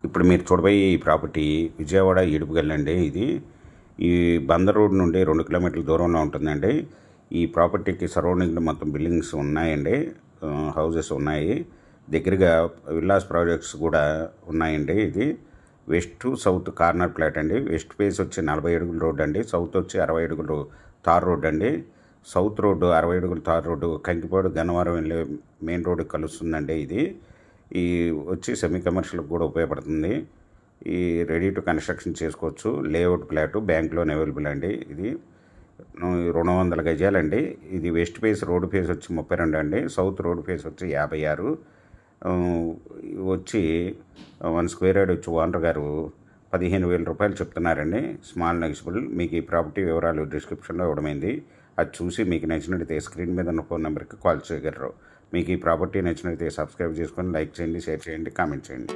ఇప్పుడు మీరు చూడబోయే ఈ ప్రాపర్టీ విజయవాడ ఏడుపుగల్లండి. ఇది ఈ బందర్ రోడ్ నుండి 2 కిలోమీటర్ల దూరంలో ఉంటుందండి. ఈ ప్రాపర్టీకి సరౌండింగ్లో మొత్తం బిల్డింగ్స్ ఉన్నాయండి, హౌజెస్ ఉన్నాయి. దగ్గరగా విల్లాస్ ప్రాజెక్ట్స్ కూడా ఉన్నాయండి. ఇది వెస్ట్ సౌత్ కార్నర్ ప్లాట్ అండి. వెస్ట్ ఫేస్ వచ్చి 40 అడుగుల రోడ్ అండి, సౌత్ వచ్చి 60 అడుగులు తార్ రోడ్ అండి. సౌత్ రోడ్డు 60 అడుగుల తార్ రోడ్డు కంకిపాడు గన్నవరం వెళ్ళే మెయిన్ రోడ్డు కలుస్తుందండి. ఇది ఈ వచ్చి సెమీ కమర్షియల్కి కూడా ఉపయోగపడుతుంది. ఈ రెడీ టు కన్స్ట్రక్షన్ చేసుకోవచ్చు. Layout plot bank loan available అండి. ఇది 200 గజాలండి. ఇది వెస్ట్ ఫేస్ రోడ్ ఫేస్ వచ్చి 32 అండి, సౌత్ రోడ్ ఫేస్ వచ్చి 56. వచ్చి 1 స్క్వేర్ యార్డ్ వచ్చి ఓనర్ గారు 15,000 రూపాయలు చెప్తున్నారండి. Small negotiable. మీకు ఈ ప్రాపర్టీ వివరాలు డిస్క్రిప్షన్లో ఇవ్వడమైంది. అది చూసి మీకు నచ్చినట్లయితే స్క్రీన్ మీద ఉన్న ఫోన్ నెంబర్కి కాల్ చేయగలరు. మీకు ఈ ప్రాపర్టీ నచ్చినట్లయితే సబ్స్క్రైబ్ చేసుకొని లైక్ చేయండి, షేర్ చేయండి, కామెంట్ చేయండి.